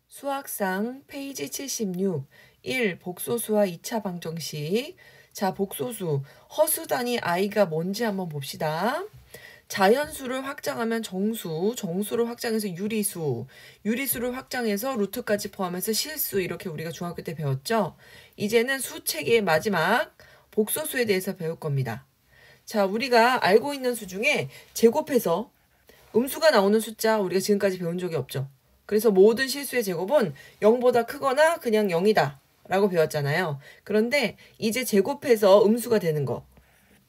수학상 페이지 76, 1. 복소수와 2차 방정식. 자, 복소수. 허수 단위 i가 뭔지 한번 봅시다. 자연수를 확장하면 정수, 정수를 확장해서 유리수, 유리수를 확장해서 루트까지 포함해서 실수, 이렇게 우리가 중학교 때 배웠죠? 이제는 수체계의 마지막 복소수에 대해서 배울 겁니다. 자, 우리가 알고 있는 수 중에 제곱해서 음수가 나오는 숫자 우리가 지금까지 배운 적이 없죠. 그래서 모든 실수의 제곱은 0보다 크거나 그냥 0이다 라고 배웠잖아요. 그런데 이제 제곱해서 음수가 되는 거,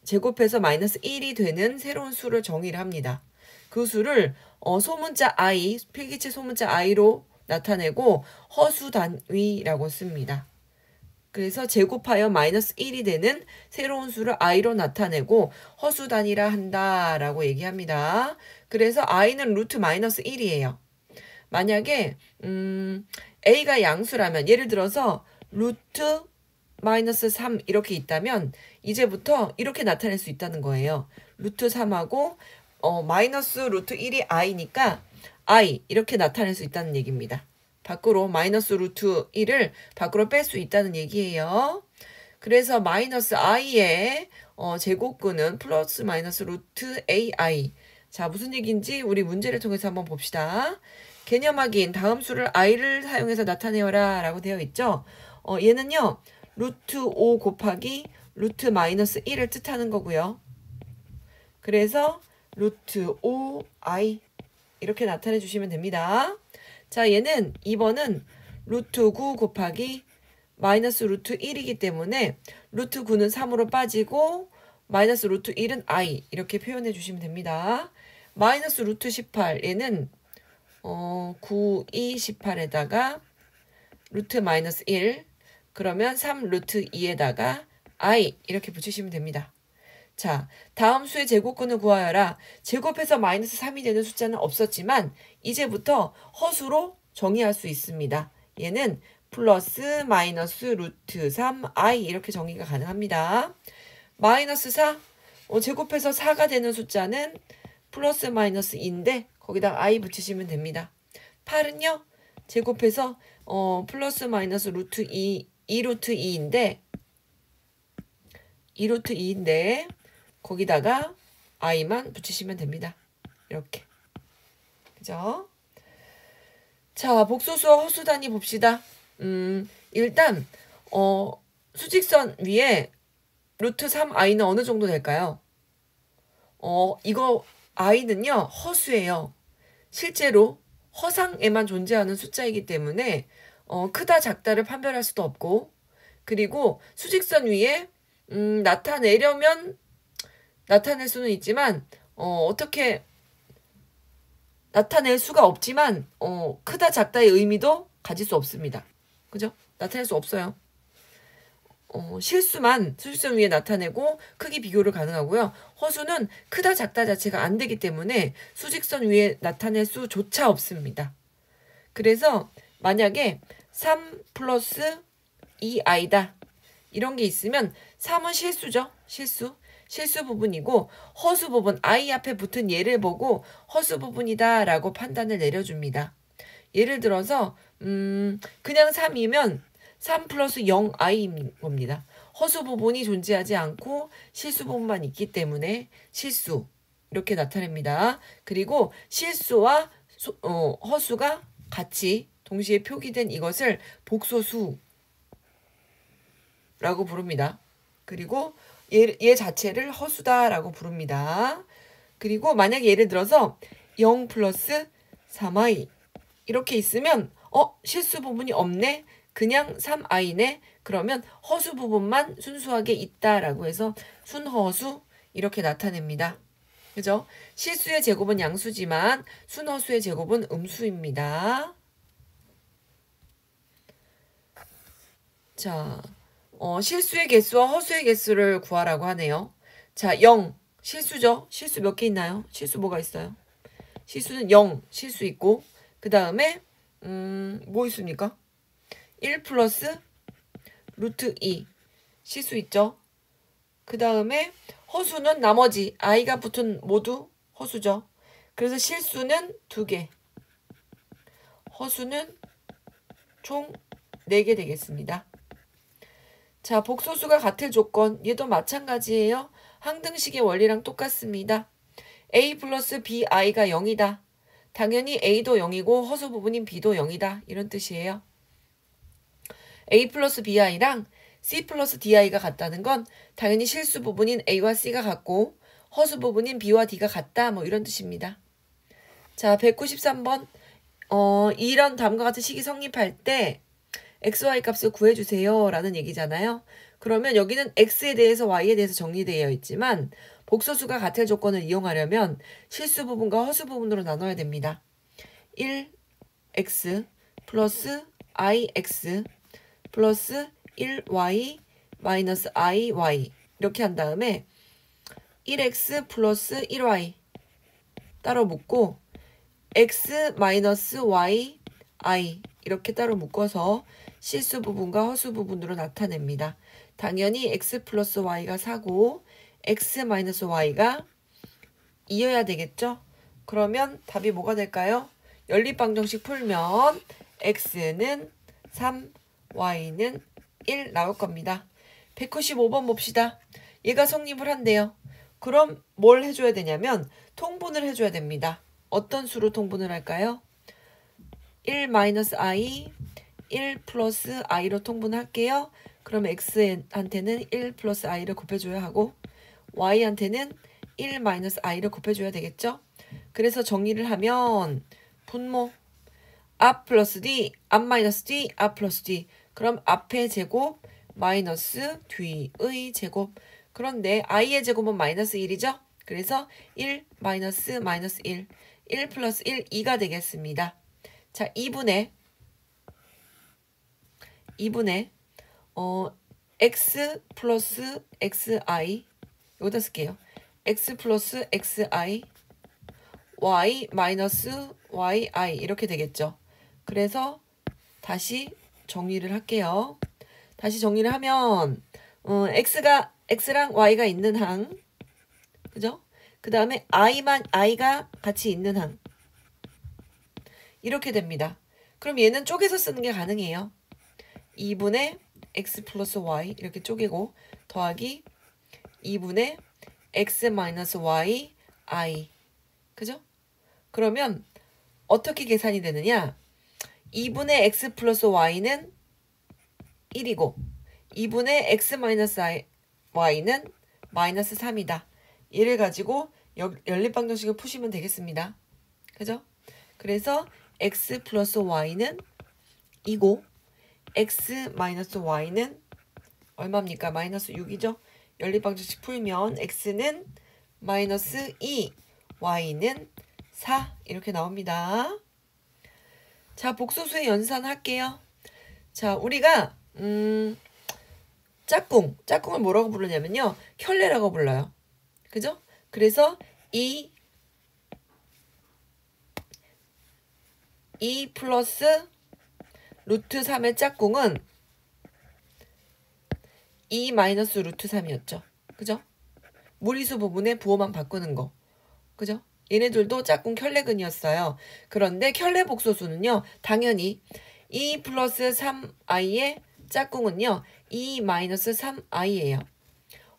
제곱해서 마이너스 1이 되는 새로운 수를 정의를 합니다. 그 수를 소문자 i, 필기체 소문자 i로 나타내고 허수 단위라고 씁니다. 그래서 제곱하여 마이너스 1이 되는 새로운 수를 i로 나타내고 허수 단위라 한다라고 얘기합니다. 그래서 i는 루트 마이너스 1이에요. 만약에 a가 양수라면, 예를 들어서 루트 마이너스 3 이렇게 있다면 이제부터 이렇게 나타낼 수 있다는 거예요. 루트 3하고 마이너스 루트 1이 i니까 i 이렇게 나타낼 수 있다는 얘기입니다. 밖으로 마이너스 루트 1을 밖으로 뺄 수 있다는 얘기예요. 그래서 마이너스 i의 제곱근은 플러스 마이너스 루트 ai. 자, 무슨 얘기인지 우리 문제를 통해서 한번 봅시다. 개념 확인, 다음 수를 i를 사용해서 나타내어라 라고 되어 있죠. 얘는요, 루트 5 곱하기 루트 마이너스 1을 뜻하는 거고요. 그래서 루트 5i 이렇게 나타내 주시면 됩니다. 자, 얘는 2번은 루트 9 곱하기 마이너스 루트 1이기 때문에 루트 9는 3으로 빠지고 마이너스 루트 1은 i 이렇게 표현해 주시면 됩니다. 마이너스 루트 18, 얘는 9, 2, 18에다가 루트 마이너스 1, 그러면 3 루트 2에다가 i 이렇게 붙이시면 됩니다. 자, 다음 수의 제곱근을 구하여라. 제곱해서 마이너스 3이 되는 숫자는 없었지만 이제부터 허수로 정의할 수 있습니다. 얘는 플러스 마이너스 루트 3i 이렇게 정의가 가능합니다. 마이너스 4, 제곱해서 4가 되는 숫자는 플러스 마이너스 2인데 거기다 i 붙이시면 됩니다. 8은요, 제곱해서 플러스 마이너스 루트 2루트 2인데 2루트 2인데 거기다가 i만 붙이시면 됩니다. 이렇게. 그죠? 자, 복소수와 허수 단위 봅시다. 일단 수직선 위에 루트 3i는 어느 정도 될까요? 이거 i는요, 허수예요. 실제로 허상에만 존재하는 숫자이기 때문에 크다 작다를 판별할 수도 없고, 그리고 수직선 위에 나타내려면 나타낼 수는 있지만 어떻게 나타낼 수가 없지만 크다 작다의 의미도 가질 수 없습니다. 그죠? 나타낼 수 없어요. 실수만 수직선 위에 나타내고 크기 비교를 가능하고요. 허수는 크다 작다 자체가 안 되기 때문에 수직선 위에 나타낼 수조차 없습니다. 그래서 만약에 3 플러스 2i다 이런 게 있으면 3은 실수죠. 실수 부분이고 허수 부분, i 앞에 붙은 얘를 보고 허수 부분이다 라고 판단을 내려줍니다. 예를 들어서 그냥 3이면 3 플러스 0i인 겁니다. 허수 부분이 존재하지 않고 실수 부분만 있기 때문에 실수 이렇게 나타냅니다. 그리고 실수와 허수가 같이 동시에 표기된 이것을 복소수라고 부릅니다. 그리고 얘 자체를 허수다라고 부릅니다. 그리고 만약에 예를 들어서 0 플러스 3i 이렇게 있으면 실수 부분이 없네, 그냥 3i네, 그러면 허수 부분만 순수하게 있다라고 해서 순허수 이렇게 나타냅니다. 그죠? 실수의 제곱은 양수지만 순허수의 제곱은 음수입니다. 자, 실수의 개수와 허수의 개수를 구하라고 하네요. 자, 0 실수죠? 실수 몇 개 있나요? 실수 뭐가 있어요? 실수는 0 실수 있고, 그 다음에 뭐 있습니까? 1 플러스 루트 2 실수 있죠? 그 다음에 허수는 나머지 i가 붙은 모두 허수죠. 그래서 실수는 2개, 허수는 총 4개 되겠습니다. 자, 복소수가 같을 조건, 얘도 마찬가지예요. 항등식의 원리랑 똑같습니다. a 플러스 bi가 0이다. 당연히 a도 0이고 허수 부분인 b도 0이다. 이런 뜻이에요. a 플러스 bi랑 c 플러스 di가 같다는 건 당연히 실수 부분인 a와 c가 같고 허수 부분인 b와 d가 같다. 뭐 이런 뜻입니다. 자, 193번. 이런 다음과 같은 식이 성립할 때 xy 값을 구해주세요 라는 얘기잖아요. 그러면 여기는 x에 대해서 y에 대해서 정리되어 있지만 복소수가 같을 조건을 이용하려면 실수 부분과 허수 부분으로 나눠야 됩니다. 1x 플러스 ix 플러스 1y 마이너스 iy 이렇게 한 다음에 1x 플러스 1y 따로 묶고 x 마이너스 y i 이렇게 따로 묶어서 실수 부분과 허수 부분으로 나타냅니다. 당연히 x 플러스 y가 4고 x 마이너스 y가 2여야 되겠죠? 그러면 답이 뭐가 될까요? 연립방정식 풀면 x는 3, y는 1 나올 겁니다. 195번 봅시다. 얘가 성립을 한대요. 그럼 뭘 해줘야 되냐면 통분을 해줘야 됩니다. 어떤 수로 통분을 할까요? 1 마이너스 i, 1 플러스 i로 통분할게요. 그럼 x한테는 1 플러스 i를 곱해줘야 하고 y한테는 1 마이너스 i를 곱해줘야 되겠죠? 그래서 정리를 하면 분모 앞 플러스 d, 앞 마이너스 d, 앞 플러스 d. 그럼 앞의 제곱 마이너스 뒤의 제곱. 그런데 i의 제곱은 마이너스 1이죠? 그래서 1 마이너스 마이너스 1, 1 플러스 1, 2가 되겠습니다. 자, 2분의 x 플러스 xi 여기다 쓸게요. x 플러스 xi y 마이너스 yi 이렇게 되겠죠. 그래서 다시 정리를 할게요. 다시 정리를 하면 x랑 y가 있는 항, 그죠? 그 다음에 i가 같이 있는 항 이렇게 됩니다. 그럼 얘는 쪼개서 쓰는 게 가능해요. 2분의 x 플러스 y 이렇게 쪼개고 더하기 2분의 x 마이너스 y i 그죠? 그러면 어떻게 계산이 되느냐? 2분의 x 플러스 y는 1이고 2분의 x 마이너스 y는 마이너스 3이다. 얘를 가지고 연립방정식을 푸시면 되겠습니다. 그죠? 그래서 x 플러스 y는 2고 x 마이너스 y는 얼마입니까? 마이너스 6이죠? 연립방정식 풀면 x는 마이너스 2, y는 4 이렇게 나옵니다. 자, 복소수의 연산할게요. 자, 우리가 짝꿍을 뭐라고 부르냐면요. 켤레라고 불러요. 그죠? 그래서 2 플러스 루트 3의 짝꿍은 2 마이너스 루트 3이었죠. 그죠? 무리수 부분의 부호만 바꾸는 거. 그죠? 얘네들도 짝꿍 켤레근이었어요. 그런데 켤레 복소수는요. 당연히 2 플러스 3i의 짝꿍은요. 2 마이너스 3i예요.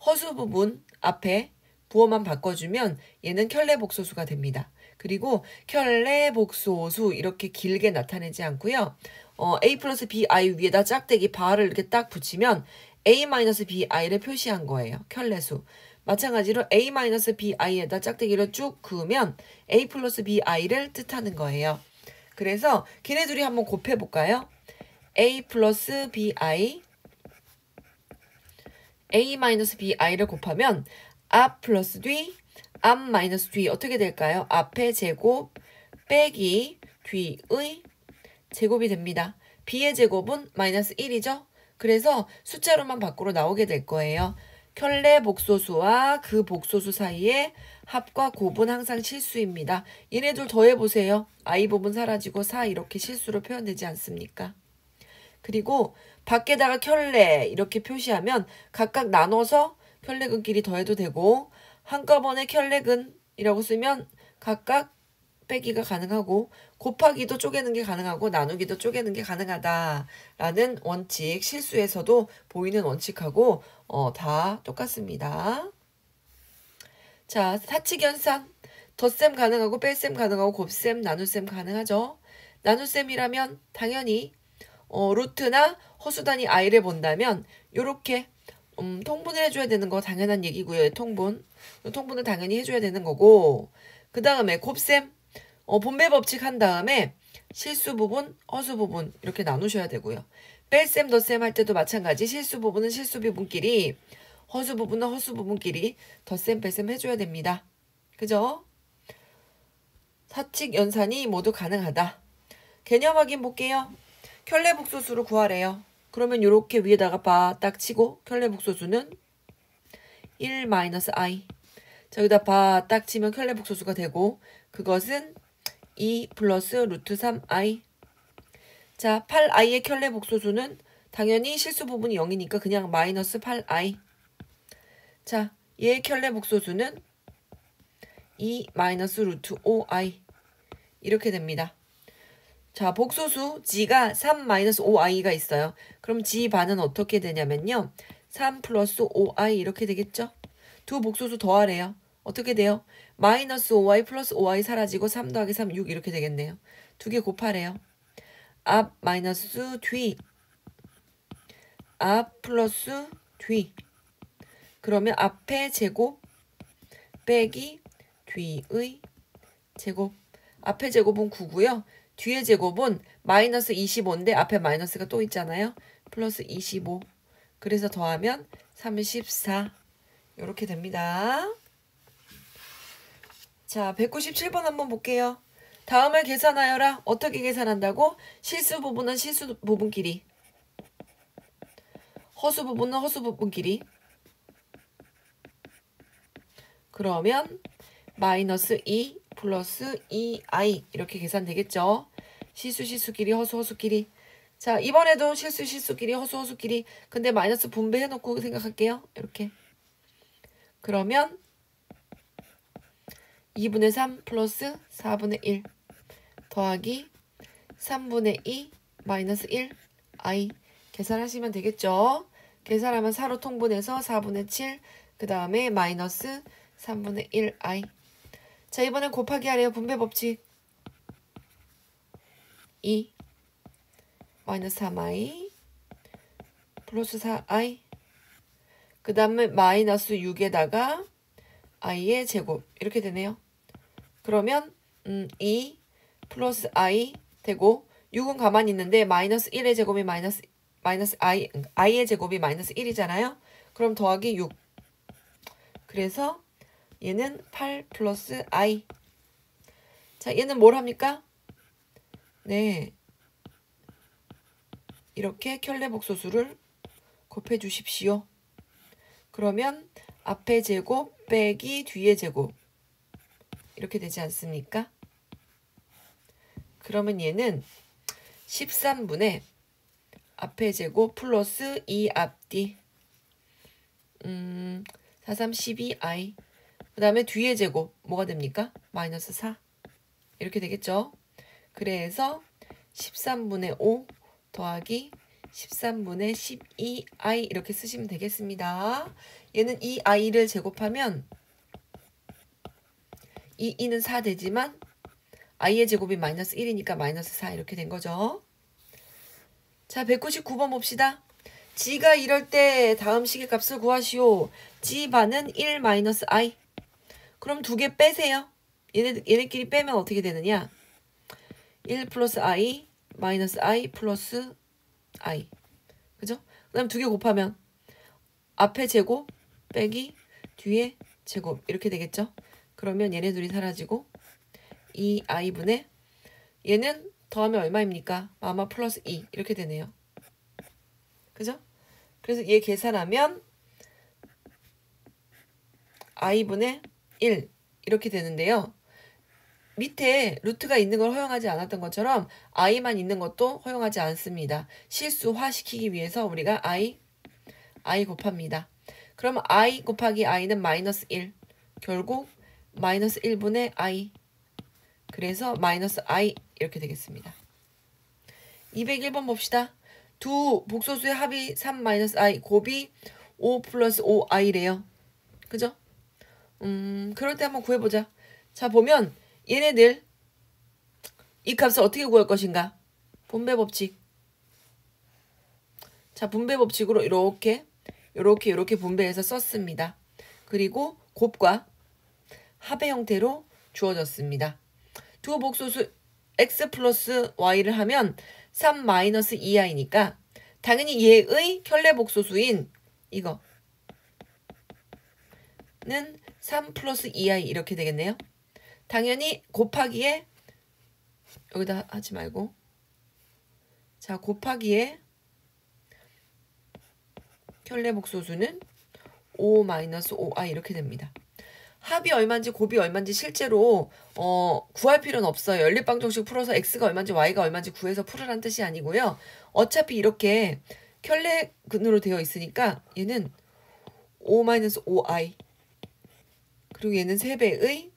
허수 부분 앞에 부호만 바꿔주면 얘는 켤레 복소수가 됩니다. 그리고 켤레 복소수 이렇게 길게 나타내지 않고요. a 플러스 bi 위에다 짝대기 바를 이렇게 딱 붙이면 a 마이너스 bi를 표시한 거예요. 켤레수. 마찬가지로 a 마이너스 bi에다 짝대기를 쭉 그으면 a 플러스 bi를 뜻하는 거예요. 그래서 걔네 둘이 한번 곱해볼까요? a 플러스 bi a 마이너스 bi를 곱하면 앞 플러스 뒤, 앞 마이너스 뒤 어떻게 될까요? 앞의 제곱 빼기 뒤의 제곱이 됩니다. b의 제곱은 마이너스 1이죠? 그래서 숫자로만 밖으로 나오게 될 거예요. 켤레 복소수와 그 복소수 사이에 합과 곱은 항상 실수입니다. 얘네들 더해보세요. i 부분 사라지고 4 이렇게 실수로 표현되지 않습니까? 그리고 밖에다가 켤레 이렇게 표시하면 각각 나눠서 켤레근끼리 더해도 되고 한꺼번에 켤레근이라고 쓰면 각각 빼기가 가능하고 곱하기도 쪼개는 게 가능하고 나누기도 쪼개는 게 가능하다라는 원칙, 실수에서도 보이는 원칙하고 다 똑같습니다. 자, 사칙연산. 덧셈 가능하고 뺄셈 가능하고 곱셈, 나눗셈 가능하죠. 나눗셈이라면 당연히 루트나 허수 단위 i를 본다면 요렇게 통분을 해줘야 되는 거 당연한 얘기고요. 통분을 당연히 해줘야 되는 거고, 그 다음에 곱셈, 분배 법칙 한 다음에 실수 부분, 허수 부분 이렇게 나누셔야 되고요. 뺄셈, 덧셈 할 때도 마찬가지. 실수 부분은 실수 부분끼리, 허수 부분은 허수 부분끼리 덧셈, 뺄셈 해줘야 됩니다. 그죠? 사칙 연산이 모두 가능하다. 개념 확인 볼게요. 켤레복소수를 구하래요. 그러면 이렇게 위에다가 바 딱 치고 켤레복소수는 1-i. 저기다 바 딱 치면 켤레복소수가 되고 그것은 2 플러스 루트 3i. 자, 8i의 켤레복소수는 당연히 실수 부분이 0이니까 그냥 마이너스 8i. 자, 얘의 켤레복소수는 2 마이너스 루트 5i. 이렇게 됩니다. 자, 복소수 g가 3-5i가 있어요. 그럼 g 반은 어떻게 되냐면요. 3 플러스 5i 이렇게 되겠죠. 두 복소수 더하래요. 어떻게 돼요? 마이너스 5i 플러스 5i 사라지고 3 더하기 3, 6 이렇게 되겠네요. 두 개 곱하래요. 앞 마이너스 뒤, 앞 플러스 뒤. 그러면 앞의 제곱 빼기 뒤의 제곱. 앞의 제곱은 9고요. 뒤의 제곱은 마이너스 25인데 앞에 마이너스가 또 있잖아요. 플러스 25. 그래서 더하면 34. 이렇게 됩니다. 자, 197번 한번 볼게요. 다음을 계산하여라. 어떻게 계산한다고? 실수 부분은 실수 부분끼리, 허수 부분은 허수 부분끼리. 그러면 마이너스 2 플러스 2i 이렇게 계산되겠죠. 실수끼리 허수끼리. 자, 이번에도 실수끼리 허수끼리. 근데 마이너스 분배해놓고 생각할게요. 이렇게. 그러면 2분의 3 플러스 4분의 1 더하기 3분의 2 마이너스 1i 계산하시면 되겠죠. 계산하면 4로 통분해서 4분의 7 그 다음에 마이너스 3분의 1i. 자, 이번엔 곱하기 하래요. 분배 법칙. 2 마이너스 3i 플러스 4i 그 다음에 마이너스 6에다가 i의 제곱 이렇게 되네요. 그러면 2 플러스 i 되고 6은 가만히 있는데 마이너스 1의 제곱이 마이너스 i의 제곱이 마이너스 1이잖아요. 그럼 더하기 6. 그래서 얘는 8 플러스 i. 자, 얘는 뭘 합니까? 네, 이렇게 켤레복소수를 곱해 주십시오. 그러면 앞의 제곱 빼기 뒤의 제곱 이렇게 되지 않습니까? 그러면 얘는 13분의 앞의 제곱 플러스 2 앞뒤 4, 3, 12i 그 다음에 뒤의 제곱 뭐가 됩니까? 마이너스 4 이렇게 되겠죠. 그래서 13분의 5 더하기 13분의 12i 이렇게 쓰시면 되겠습니다. 얘는 이 i를 제곱하면 이 2는 4 되지만 i의 제곱이 마이너스 1이니까 마이너스 4 이렇게 된 거죠. 자, 199번 봅시다. g가 이럴 때 다음 식의 값을 구하시오. g 반은 1 마이너스 i. 그럼 두 개 빼세요. 얘네끼리 빼면 어떻게 되느냐? 1 플러스 i 마이너스 i 플러스 i. 그죠? 그 다음 두 개 곱하면 앞에 제곱 빼기 뒤에 제곱 이렇게 되겠죠? 그러면 얘네 둘이 사라지고 2i분의 얘는 더하면 얼마입니까? 아마 플러스 2 이렇게 되네요. 그죠? 그래서 얘 계산하면 i분의 1 이렇게 되는데요. 밑에 루트가 있는 걸 허용하지 않았던 것처럼 i만 있는 것도 허용하지 않습니다. 실수화시키기 위해서 우리가 i 곱합니다. 그러면 i 곱하기 i는 마이너스 1. 결국 마이너스 1분의 i 그래서 마이너스 i 이렇게 되겠습니다. 201번 봅시다. 두 복소수의 합이 3 마이너스 i 곱이 5 플러스 5i래요. 그죠? 그럴 때 한번 구해보자. 자, 보면 얘네들 이 값을 어떻게 구할 것인가? 분배 법칙. 자, 분배 법칙으로 이렇게 분배해서 썼습니다. 그리고 곱과 합의 형태로 주어졌습니다. 두 복소수 x 플러스 y를 하면 3 마이너스 2i니까 당연히 얘의 켤레 복소수인 이거는 3 플러스 2i 이렇게 되겠네요. 당연히 곱하기에 여기다 하지 말고 자 곱하기에 켤레 복소수는 5 마이너스 5i 이렇게 됩니다. 합이 얼마인지 곱이 얼마인지 실제로 구할 필요는 없어요. 연립방정식 풀어서 x가 얼마인지 y가 얼마인지 구해서 풀으란 뜻이 아니고요. 어차피 이렇게 켤레근으로 되어 있으니까 얘는 5 마이너스 5i 그리고 얘는 3배의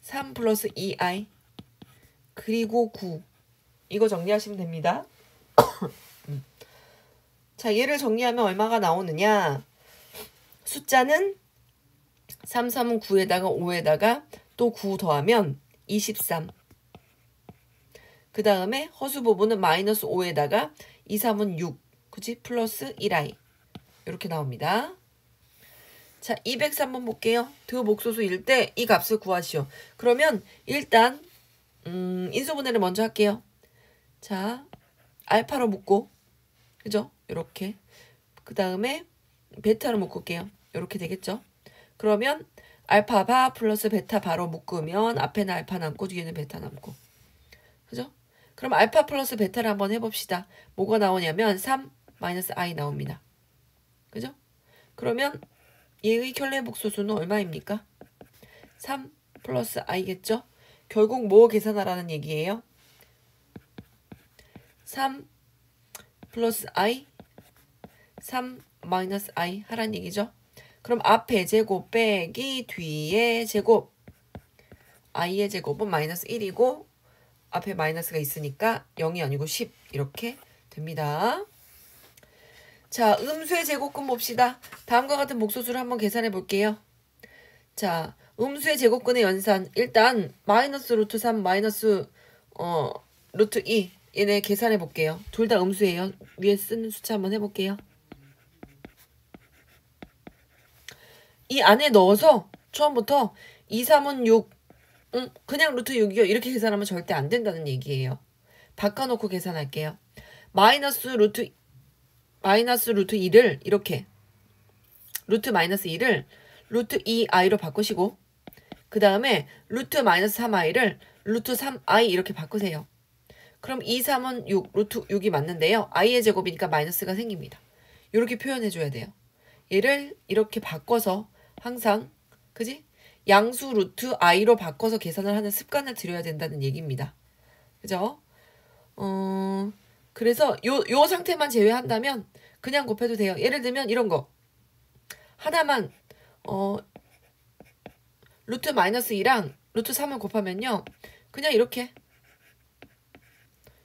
3 플러스 2i 그리고 9 이거 정리하시면 됩니다. 자, 얘를 정리하면 얼마가 나오느냐? 숫자는 3, 3은 9에다가 5에다가 또 9 더하면 23. 그 다음에 허수 부분은 마이너스 5에다가 2, 3은 6. 그치? 플러스 1i. 이렇게 나옵니다. 자, 203번 볼게요. 두 복소수일 때 이 값을 구하시오. 그러면 일단 인수분해를 먼저 할게요. 자, 알파로 묶고 그죠? 이렇게. 그 다음에 베타로 묶을게요. 이렇게 되겠죠? 그러면 알파 바 플러스 베타 바로 묶으면 앞에는 알파 남고 뒤에는 베타 남고. 그죠? 그럼 알파 플러스 베타를 한번 해봅시다. 뭐가 나오냐면 3 마이너스 i 나옵니다. 그죠? 그러면 얘의 켤레 복소수는 얼마입니까? 3 플러스 i겠죠? 결국 뭐 계산하라는 얘기예요? 3 플러스 i 3 마이너스 i 하란 얘기죠. 그럼 앞에 제곱 빼기 뒤에 제곱 i의 제곱은 마이너스 1이고 앞에 마이너스가 있으니까 0이 아니고 10 이렇게 됩니다. 자, 음수의 제곱근 봅시다. 다음과 같은 목소수를 한번 계산해 볼게요. 자, 음수의 제곱근의 연산 일단 마이너스 루트 3 마이너스 루트 2 얘네 계산해 볼게요. 둘 다 음수예요. 위에 쓰는 숫자 한번 해볼게요. 이 안에 넣어서 처음부터 2, 3은 6 그냥 루트 6이요. 이렇게 계산하면 절대 안 된다는 얘기예요. 바꿔놓고 계산할게요. 마이너스 루트 2를 이렇게 루트 마이너스 2를 루트 2i로 바꾸시고 그 다음에 루트 마이너스 3i를 루트 3i 이렇게 바꾸세요. 그럼 2, 3은 6, 루트 6이 맞는데요. i의 제곱이니까 마이너스가 생깁니다. 이렇게 표현해줘야 돼요. 얘를 이렇게 바꿔서 항상 그지? 양수 루트 i로 바꿔서 계산을 하는 습관을 들여야 된다는 얘기입니다. 그죠? 그래서 요 상태만 제외한다면 그냥 곱해도 돼요. 예를 들면 이런 거 하나만 루트 마이너스 2랑 루트 3을 곱하면요. 그냥 이렇게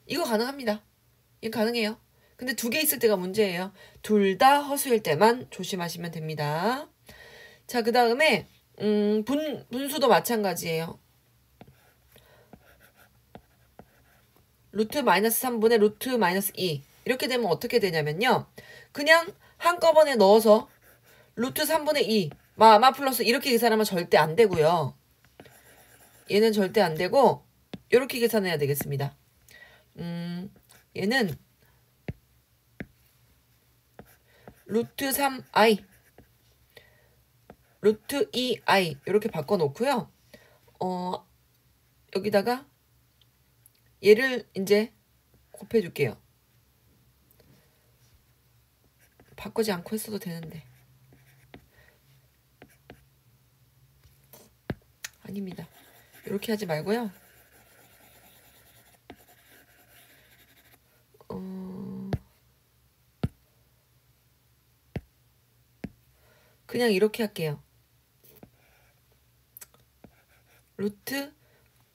이거 가능합니다. 이거 가능해요. 근데 두 개 있을 때가 문제예요. 둘 다 허수일 때만 조심하시면 됩니다. 자, 그 다음에 분수도 마찬가지예요. 루트 마이너스 3분의 루트 마이너스 2 이렇게 되면 어떻게 되냐면요. 그냥 한꺼번에 넣어서 루트 3분의 2 마 플러스 이렇게 계산하면 절대 안 되고요. 얘는 절대 안 되고 이렇게 계산해야 되겠습니다. 얘는 루트 3i 루트 2i 이렇게 바꿔놓고요. 여기다가 얘를 이제 곱해줄게요. 바꾸지 않고 했어도 되는데. 아닙니다. 이렇게 하지 말고요. 그냥 이렇게 할게요. 루트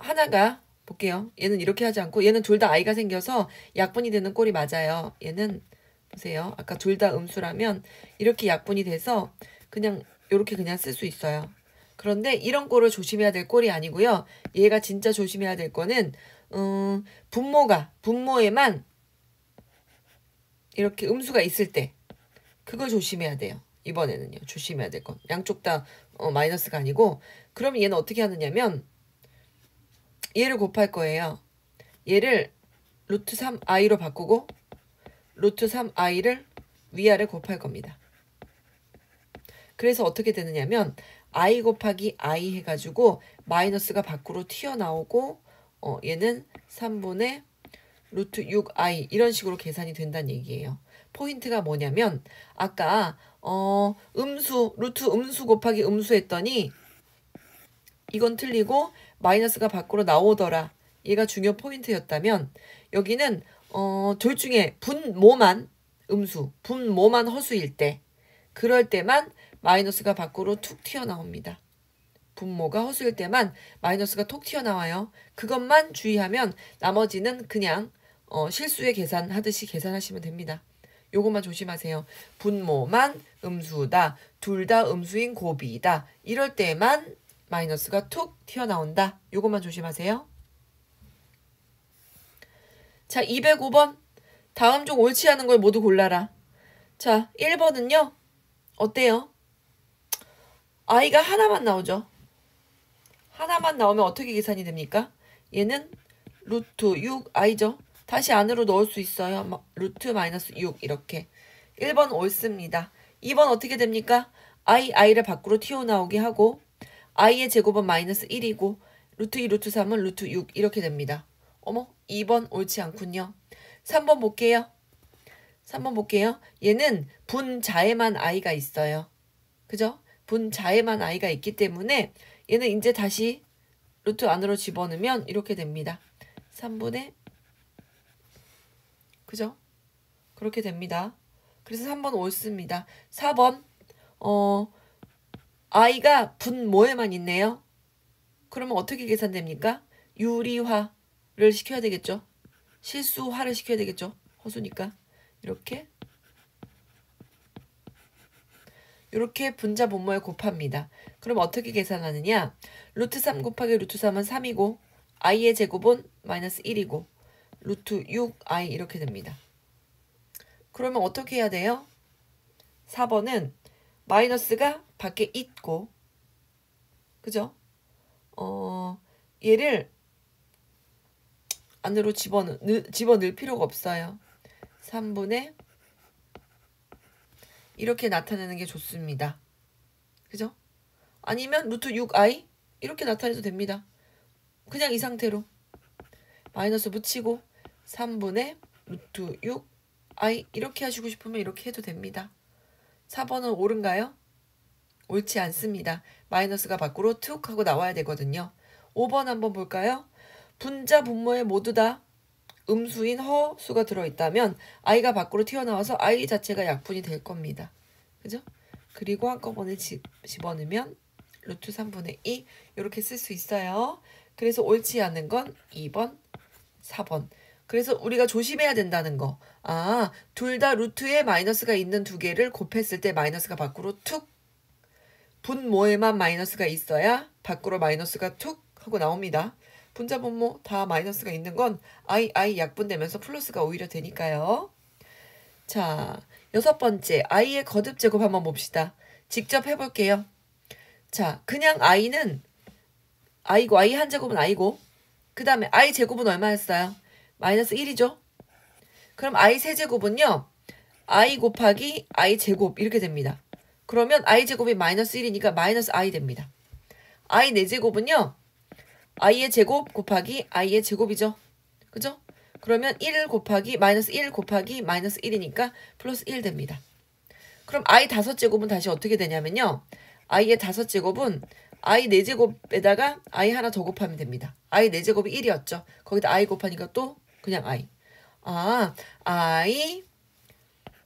하나가 볼게요. 얘는 이렇게 하지 않고 얘는 둘 다 i가 생겨서 약분이 되는 꼴이 맞아요. 얘는 보세요. 아까 둘 다 음수라면 이렇게 약분이 돼서 그냥 이렇게 그냥 쓸 수 있어요. 그런데 이런 꼴을 조심해야 될 꼴이 아니고요. 얘가 진짜 조심해야 될 거는 분모에만 이렇게 음수가 있을 때 그걸 조심해야 돼요. 이번에는요. 조심해야 될 건. 양쪽 다 마이너스가 아니고 그러면 얘는 어떻게 하느냐면 얘를 곱할 거예요. 얘를 루트 3i로 바꾸고 루트 3i를 위아래 곱할 겁니다. 그래서 어떻게 되느냐면 i 곱하기 i 해가지고 마이너스가 밖으로 튀어나오고 얘는 3분의 루트 6i 이런 식으로 계산이 된다는 얘기예요. 포인트가 뭐냐면 아까 루트 음수 곱하기 음수 했더니 이건 틀리고 마이너스가 밖으로 나오더라. 얘가 중요 포인트였다면 여기는 둘 중에 분모만 음수, 분모만 허수일 때 그럴 때만 마이너스가 밖으로 툭 튀어나옵니다. 분모가 허수일 때만 마이너스가 톡 튀어나와요. 그것만 주의하면 나머지는 그냥 실수의 계산하듯이 계산하시면 됩니다. 요것만 조심하세요. 분모만 음수다. 둘 다 음수인 곱이다. 이럴 때만 마이너스가 툭 튀어나온다. 요것만 조심하세요. 자, 205번. 다음 중 옳지 않은 걸 모두 골라라. 자, 1번은요. 어때요? i가 하나만 나오죠. 하나만 나오면 어떻게 계산이 됩니까? 얘는 루트 6i죠. 다시 안으로 넣을 수 있어요. 루트 마이너스 6 이렇게. 1번 옳습니다. 2번 어떻게 됩니까? i를 밖으로 튀어나오게 하고 i의 제곱은 마이너스 1이고 루트 2, 루트 3은 루트 6 이렇게 됩니다. 어머 2번 옳지 않군요. 3번 볼게요. 3번 볼게요. 얘는 분자에만 i가 있어요. 그죠? 분자에만 i가 있기 때문에 얘는 이제 다시 루트 안으로 집어넣으면 이렇게 됩니다. 3분의 그죠? 그렇게 됩니다. 그래서 3번 옳습니다. 4번 i가 분모에만 있네요. 그러면 어떻게 계산됩니까? 유리화를 시켜야 되겠죠. 실수화를 시켜야 되겠죠. 허수니까. 이렇게 분자 분모에 곱합니다. 그럼 어떻게 계산하느냐? 루트 3 곱하기 루트 3은 3이고 i의 제곱은 마이너스 1이고 루트 6i 이렇게 됩니다. 그러면 어떻게 해야 돼요? 4번은 마이너스가 밖에 있고 그죠? 얘를 안으로 집어넣을 필요가 없어요. 3분의 이렇게 나타내는 게 좋습니다. 그죠? 아니면 루트 6i 이렇게 나타내도 됩니다. 그냥 이 상태로 마이너스 붙이고 3분의 루트 6i 이렇게 하시고 싶으면 이렇게 해도 됩니다. 4번은 옳은가요? 옳지 않습니다. 마이너스가 밖으로 툭 하고 나와야 되거든요. 5번 한번 볼까요? 분자 분모에 모두 다 음수인 허수가 들어있다면 i가 밖으로 튀어나와서 i 자체가 약분이 될 겁니다. 그죠? 그리고 한꺼번에 집어넣으면 루트 3분의 2 이렇게 쓸 수 있어요. 그래서 옳지 않은 건 2번, 4번. 그래서 우리가 조심해야 된다는 거. 둘 다 루트에 마이너스가 있는 두 개를 곱했을 때 마이너스가 밖으로 툭. 분모에만 마이너스가 있어야 밖으로 마이너스가 툭 하고 나옵니다. 분자 분모 다 마이너스가 있는 건 i 약분되면서 플러스가 오히려 되니까요. 자, 6번째 i의 거듭 제곱 한번 봅시다. 직접 해볼게요. 자, 그냥 i는 i고 i 한 제곱은 i고 그 다음에 i 제곱은 얼마였어요? 마이너스 1이죠. 그럼 i 세제곱은요. i 곱하기 i 제곱 이렇게 됩니다. 그러면 i 제곱이 마이너스 1이니까 마이너스 i 됩니다. i 4제곱은요. i의 제곱 곱하기 i의 제곱이죠. 그죠? 그러면 1 곱하기 마이너스 1 곱하기 마이너스 1이니까 플러스 1 됩니다. 그럼 i 5제곱은 다시 어떻게 되냐면요. i의 5제곱은 i 4제곱에다가 i 하나 더 곱하면 됩니다. i 4제곱이 1이었죠. 거기다 i 곱하니까 또 그냥 i. i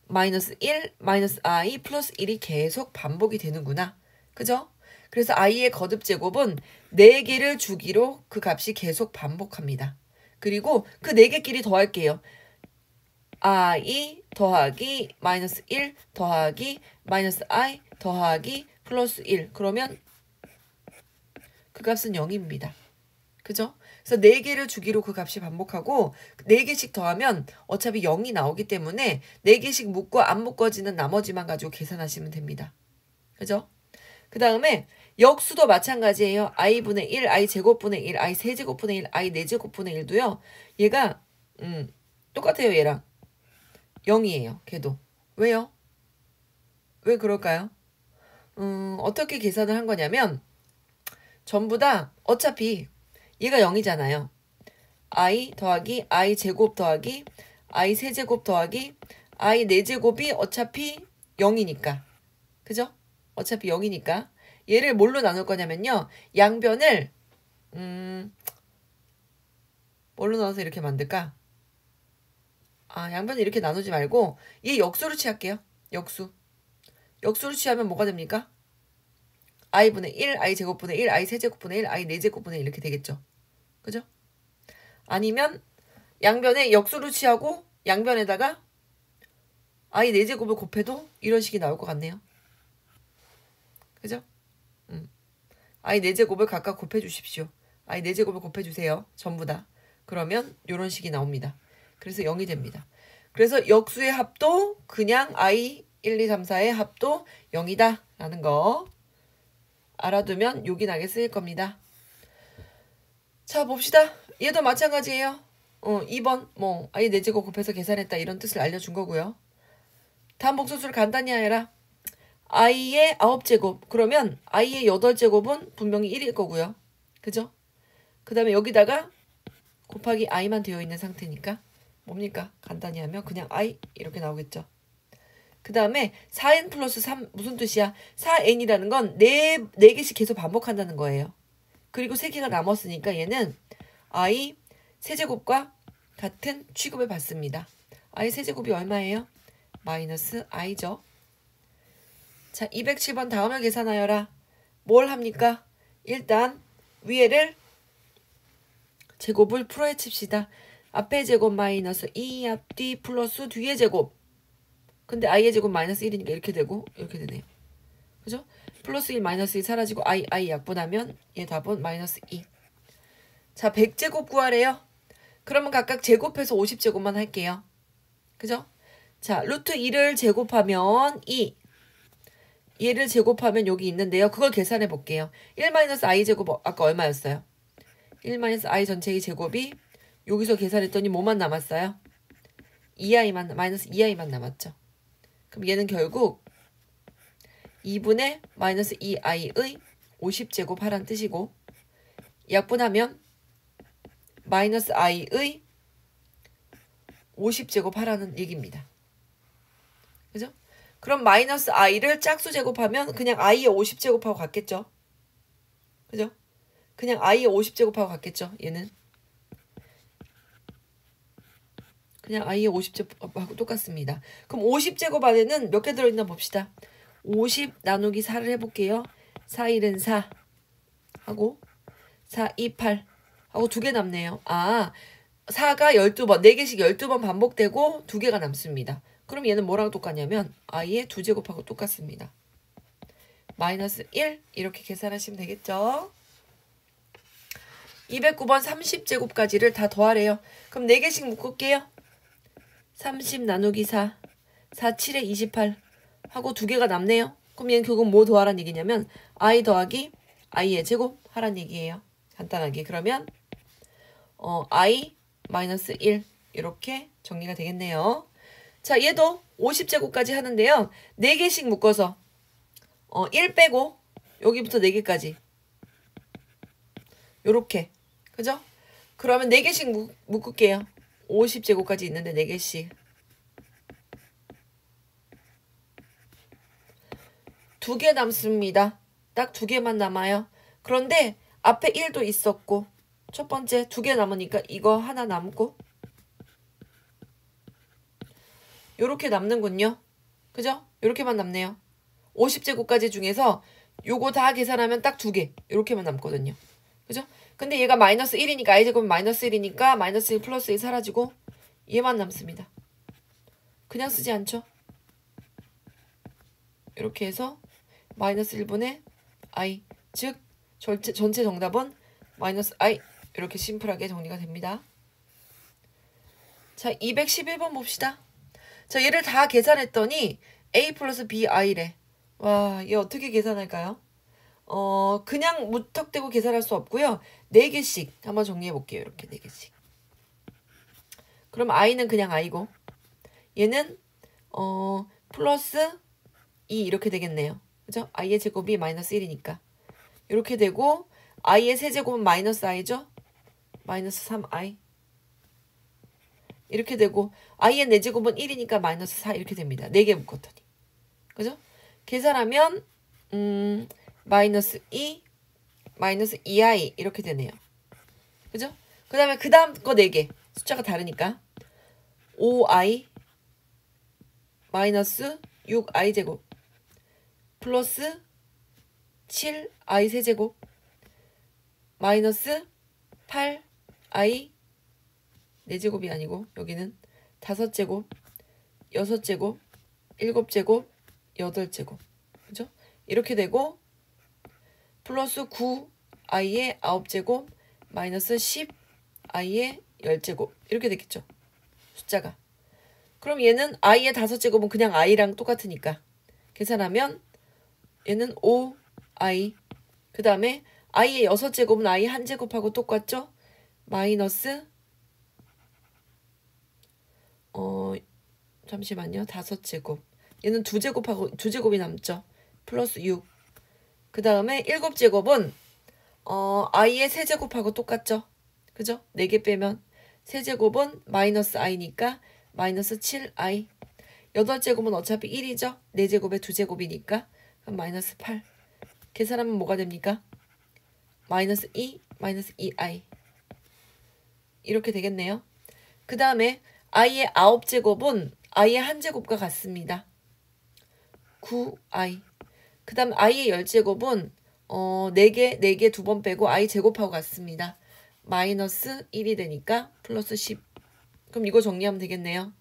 마이너스 1 마이너스 i 플러스 1이 계속 반복이 되는구나. 그죠? 그래서 i의 거듭 제곱은 4개를 주기로 그 값이 계속 반복합니다. 그리고 그 4개끼리 더할게요. i 더하기 마이너스 1 더하기 마이너스 i 더하기 플러스 1. 그러면 그 값은 0입니다. 그죠? 그래서 4개를 주기로 그 값이 반복하고 4개씩 더하면 어차피 0이 나오기 때문에 4개씩 묶고 안 묶어지는 나머지만 가지고 계산하시면 됩니다. 그죠? 그 다음에 역수도 마찬가지예요. i분의 1, i제곱분의 1, i세제곱분의 1, i네제곱분의 1도요. 얘가 똑같아요. 얘랑 0이에요. 걔도. 왜요? 왜 그럴까요? 어떻게 계산을 한 거냐면 전부 다 어차피 얘가 0이잖아요. i 더하기 i 제곱 더하기 i 세제곱 더하기 i 네제곱이 어차피 0이니까. 그죠? 어차피 0이니까. 얘를 뭘로 나눌 거냐면요. 양변을 뭘로 나눠서 이렇게 만들까? 양변을 이렇게 나누지 말고 얘 역수로 취할게요. 역수. 역수로 취하면 뭐가 됩니까? i분의 1, i제곱분의 1, i세제곱분의 1, i네제곱분의 1 이렇게 되겠죠. 그죠? 아니면 양변에 역수로 취하고 양변에다가 i네제곱을 곱해도 이런 식이 나올 것 같네요. 그죠? i네제곱을 각각 곱해주십시오. i네제곱을 곱해주세요. 전부 다. 그러면 이런 식이 나옵니다. 그래서 0이 됩니다. 그래서 역수의 합도 그냥 i 1, 2, 3, 4의 합도 0이다 라는 거 알아두면 요긴하게 쓰일 겁니다. 자 봅시다. 얘도 마찬가지예요. 2번 i 네제곱 곱해서 계산했다 이런 뜻을 알려준 거고요. 다음 복소수를 간단히 해라. i의 9제곱 그러면 i의 8제곱은 분명히 1일 거고요. 그죠? 그 다음에 여기다가 곱하기 i만 되어 있는 상태니까 뭡니까? 간단히 하면 그냥 i 이렇게 나오겠죠. 그 다음에 4n 플러스 3 무슨 뜻이야? 4n이라는 건 4개씩 계속 반복한다는 거예요. 그리고 3개가 남았으니까 얘는 i 세제곱과 같은 취급을 받습니다. i 세제곱이 얼마예요? 마이너스 i죠. 자 207번 다음을 계산하여라. 뭘 합니까? 일단 위에를 제곱을 풀어헤 칩시다. 앞에 제곱 마이너스 2 앞뒤 플러스 뒤에 제곱. 근데 i의 제곱 마이너스 1이니까 이렇게 되고 이렇게 되네요. 그죠? 플러스 1 마이너스 1 사라지고 i 약분하면 얘 답은 마이너스 2. 자 100제곱 구하래요. 그러면 각각 제곱해서 50제곱만 할게요. 그죠? 자 루트 2를 제곱하면 2. 얘를 제곱하면 여기 있는데요. 그걸 계산해 볼게요. 1 마이너스 i 제곱 아까 얼마였어요? 1 마이너스 i 전체의 제곱이 여기서 계산했더니 뭐만 남았어요? 2i만 마이너스 2i만 남았죠. 그럼 얘는 결국 2분의 마이너스 2i의 50제곱 하란 뜻이고 약분하면 마이너스 i의 50제곱 하라는 얘기입니다. 그죠? 그럼 마이너스 i를 짝수 제곱하면 그냥 i의 50제곱하고 같겠죠? 그죠? 그냥 i의 50제곱하고 같겠죠? 얘는 그냥 i의 50제곱하고 똑같습니다. 그럼 50제곱 안에는 몇 개 들어있나 봅시다. 50 나누기 4를 해볼게요. 4, 1은 4 하고 4, 2, 8 하고 2개 남네요. 4가 12번, 4개씩 12번 반복되고 2개가 남습니다. 그럼 얘는 뭐랑 똑같냐면 i의 2제곱하고 똑같습니다. 마이너스 1 이렇게 계산하시면 되겠죠. 209번 30제곱까지를 다 더하래요. 그럼 4개씩 묶을게요. 30 나누기 4, 4, 7에 28 하고 2개가 남네요. 그럼 얘는 결국 뭐 더하란 얘기냐면 i 더하기 i의 제곱 하란 얘기예요. 간단하게. 그러면 i 마이너스 1 이렇게 정리가 되겠네요. 자 얘도 50제곱까지 하는데요. 4개씩 묶어서 1 빼고 여기부터 4개까지 요렇게 그죠? 그러면 4개씩 묶을게요. 50제곱까지 있는데 4개씩 2개 남습니다. 딱 2개만 남아요. 그런데 앞에 1도 있었고 첫 번째 2개 남으니까 이거 하나 남고 요렇게 남는군요. 그죠? 요렇게만 남네요. 50제곱까지 중에서 요거 다 계산하면 딱 2개. 이렇게만 남거든요. 그죠? 근데 얘가 마이너스 1이니까 i제곱은 마이너스 1이니까 마이너스 1 플러스 1 사라지고 얘만 남습니다. 그냥 쓰지 않죠? 이렇게 해서 마이너스 1분의 i, 즉 전체 정답은 마이너스 i. 이렇게 심플하게 정리가 됩니다. 자, 211번 봅시다. 자, 얘를 다 계산했더니 a 플러스 bi래. 와, 얘 어떻게 계산할까요? 그냥 무턱대고 계산할 수 없고요. 4개씩 한번 정리해 볼게요. 이렇게 4개씩. 그럼 i는 그냥 i고 얘는 플러스 2 이렇게 되겠네요. 그죠? i의 제곱이 마이너스 1이니까. 이렇게 되고 i의 세제곱은 마이너스 i죠? 마이너스 3i. 이렇게 되고 i의 4제곱은 1이니까 마이너스 4 이렇게 됩니다. 4개 묶었더니. 그죠? 계산하면 마이너스 2, 마이너스 2i 이렇게 되네요. 그죠? 그 다음에 그 다음 거 4개. 숫자가 다르니까 5i 마이너스 6i 제곱 플러스 7i 세제곱 마이너스 8i 4제곱이 아니고 여기는 5제곱 6제곱 7제곱 8제곱 그죠? 이렇게 되고 플러스 9i의 9제곱 마이너스 10i의 10제곱 이렇게 되겠죠. 숫자가. 그럼 얘는 i의 5제곱은 그냥 i랑 똑같으니까 계산하면 얘는 5i 그 다음에 i의 6제곱은 i 1제곱하고 똑같죠? 마이너스 잠시만요. 5제곱 얘는 2제곱이 남죠. 플러스 6 그 다음에 7제곱은 i의 세제곱하고 똑같죠. 그죠? 4개 빼면 세제곱은 마이너스 i니까 마이너스 7i 8제곱은 어차피 1이죠. 4제곱에 2제곱이니까 그럼 마이너스 8 계산하면 뭐가 됩니까? 마이너스 2 마이너스 2i 이렇게 되겠네요. 그 다음에 i의 9제곱은 i의 1제곱과 같습니다. 9i 그 다음 i의 10제곱은 4개 2번 빼고 i 제곱하고 같습니다. 마이너스 1이 되니까 플러스 10 그럼 이거 정리하면 되겠네요.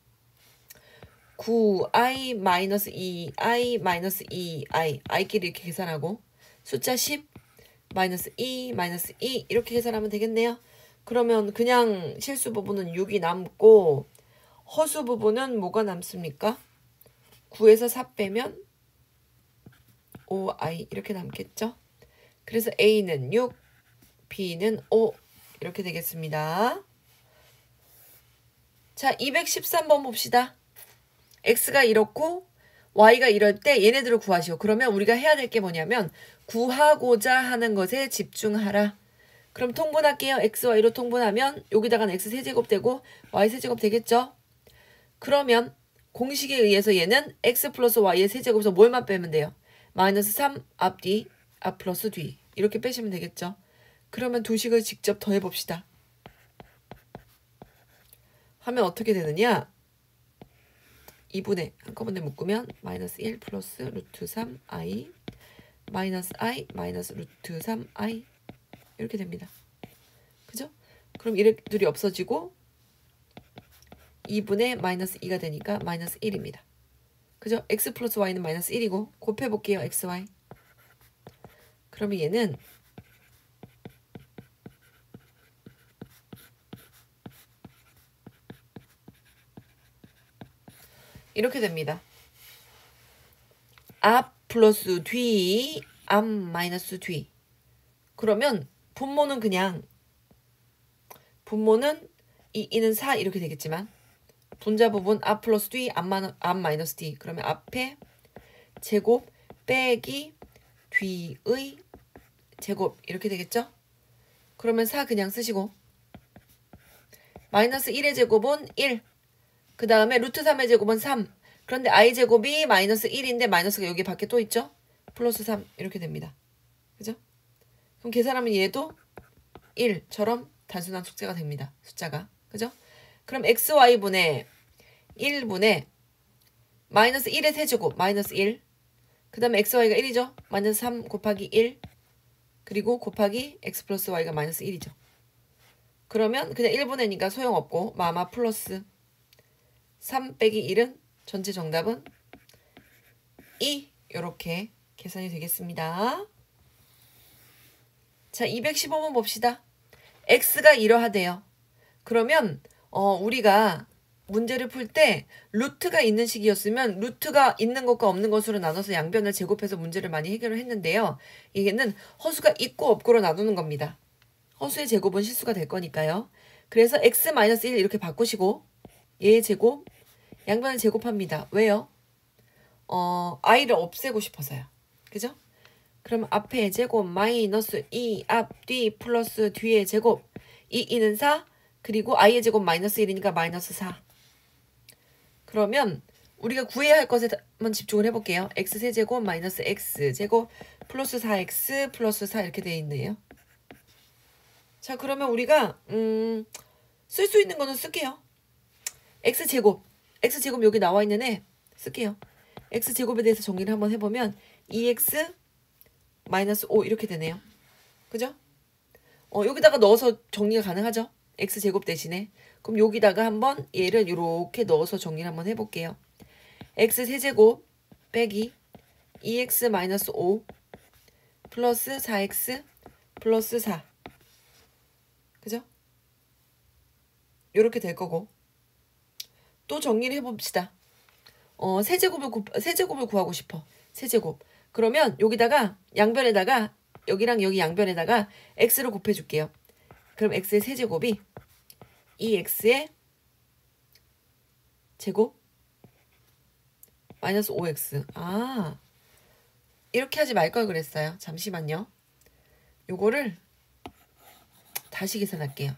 9i 마이너스 2i 마이너스 2i i끼리 이렇게 계산하고 숫자 10 마이너스 2 마이너스 2 이렇게 계산하면 되겠네요. 그러면 그냥 실수 부분은 6이 남고 허수 부분은 뭐가 남습니까? 9에서 4 빼면 5i 이렇게 남겠죠. 그래서 a는 6 b는 5 이렇게 되겠습니다. 자, 213번 봅시다. x가 이렇고 y가 이럴 때 얘네들을 구하시오. 그러면 우리가 해야 될 게 뭐냐면 구하고자 하는 것에 집중하라. 그럼 통분할게요. x, y로 통분하면 여기다가는 x 세제곱 되고 y 세제곱 되겠죠. 그러면 공식에 의해서 얘는 x 플러스 y의 세제곱에서 뭘만 빼면 돼요? 마이너스 3 앞뒤, 앞 플러스 뒤 이렇게 빼시면 되겠죠. 그러면 두 식을 직접 더해봅시다. 하면 어떻게 되느냐? 2분의 한꺼번에 묶으면 마이너스 1 플러스 루트 3i 마이너스 i 마이너스 루트 3i 이렇게 됩니다. 그죠? 그럼 이들이 없어지고 2분의 마이너스 2가 되니까 마이너스 1입니다. 그죠? x 플러스 y는 마이너스 1이고 곱해볼게요. x, y. 그러면 얘는 이렇게 됩니다. 앞 플러스 뒤, 앞 마이너스 뒤. 그러면 분모는 그냥 분모는 이는 4 이렇게 되겠지만 분자 부분 앞 플러스 뒤, 앞 마이너스 뒤. 그러면 앞에 제곱 빼기 뒤의 제곱 이렇게 되겠죠? 그러면 4 그냥 쓰시고 마이너스 1의 제곱은 1. 그 다음에 루트 3의 제곱은 3. 그런데 i 제곱이 마이너스 1인데 마이너스가 여기 밖에 또 있죠? 플러스 3 이렇게 됩니다. 그죠? 그럼 계산하면 얘도 1처럼 단순한 숙제가 됩니다. 숫자가. 그죠? 그럼 xy분의 1분의 마이너스 1의 세제곱 마이너스 1. 그 다음에 xy가 1이죠. 마이너스 3 곱하기 1 그리고 곱하기 x 플러스 y가 마이너스 1이죠. 그러면 그냥 1분의니까 소용없고 마마 플러스 3 빼기 1은 전체 정답은 2 이렇게 계산이 되겠습니다. 자 215번 봅시다. x가 이러하대요. 그러면 우리가 문제를 풀 때 루트가 있는 식이었으면 루트가 있는 것과 없는 것으로 나눠서 양변을 제곱해서 문제를 많이 해결을 했는데요. 이게는 허수가 있고 없고로 나누는 겁니다. 허수의 제곱은 실수가 될 거니까요. 그래서 x-1 이렇게 바꾸시고 얘의 제곱 양변을 제곱합니다. 왜요? i를 없애고 싶어서요. 그죠? 그럼 앞에 제곱 마이너스 2 앞 뒤 플러스 뒤의 제곱 2는 4 그리고 i의 제곱 마이너스 1이니까 마이너스 4. 그러면 우리가 구해야 할 것에 한번 집중을 해볼게요. x세제곱 마이너스 x제곱 플러스 4x 플러스 4 이렇게 되어 있네요. 자 그러면 우리가 쓸 수 있는 거는 쓸게요. x제곱 여기 나와 있는 애 쓸게요. x제곱에 대해서 정리를 한번 해보면 2x 마이너스 5 이렇게 되네요. 그죠? 여기다가 넣어서 정리가 가능하죠? x제곱 대신에. 그럼 여기다가 한번 얘를 이렇게 넣어서 정리를 한번 해볼게요. x세제곱 빼기 2x 마이너스 5 플러스 4x 플러스 4. 그죠? 이렇게 될 거고. 또 정리를 해봅시다. 세제곱을 구하고 싶어. 세제곱. 그러면 여기다가 양변에다가 여기랑 여기 양변에다가 x를 곱해줄게요. 그럼 x의 세제곱이 2x의 제곱 마이너스 5x. 아 이렇게 하지 말 걸 그랬어요. 잠시만요. 요거를 다시 계산할게요.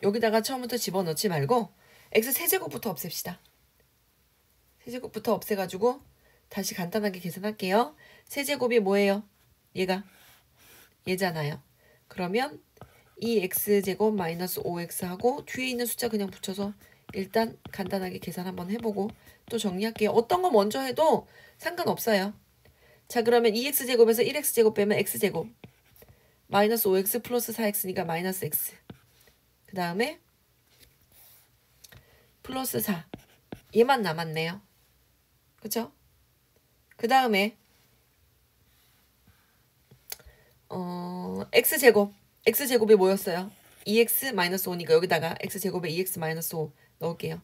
여기다가 처음부터 집어넣지 말고 x 세제곱부터 없앱시다. 세제곱부터 없애가지고 다시 간단하게 계산할게요. 세제곱이 뭐예요? 얘잖아요. 그러면 2x제곱 마이너스 5x하고 뒤에 있는 숫자 그냥 붙여서 일단 간단하게 계산 한번 해보고 또 정리할게요. 어떤 거 먼저 해도 상관없어요. 자 그러면 2x제곱에서 1x제곱 빼면 x제곱 마이너스 5x 플러스 4x니까 마이너스 x 그 다음에 플러스 4 얘만 남았네요. 그쵸? 그 다음에 x제곱이 뭐였어요? 2x 마이너스 5니까 여기다가 x제곱에 2x 마이너스 5 넣을게요.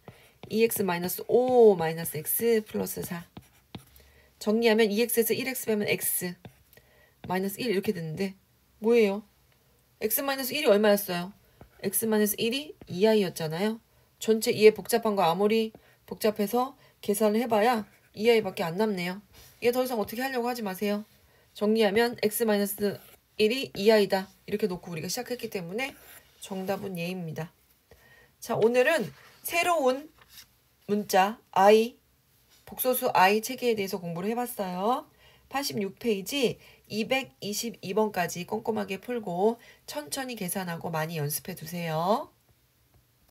2x 마이너스 5 마이너스 x 플러스 4 정리하면 2x에서 1x 빼면 x 마이너스 1 이렇게 되는데 뭐예요? x 마이너스 1이 얼마였어요? x 마이너스 1이 2i였잖아요. 전체 2의 복잡한 거 아무리 복잡해서 계산을 해봐야 2i밖에 안 남네요. 이게 더 이상 어떻게 하려고 하지 마세요. 정리하면 x 마이너스 1이 2i다. 이렇게 놓고 우리가 시작했기 때문에 정답은 얘입니다. 자 오늘은 새로운 문자 I 복소수 I 체계에 대해서 공부를 해봤어요. 86페이지 222번까지 꼼꼼하게 풀고 천천히 계산하고 많이 연습해 두세요.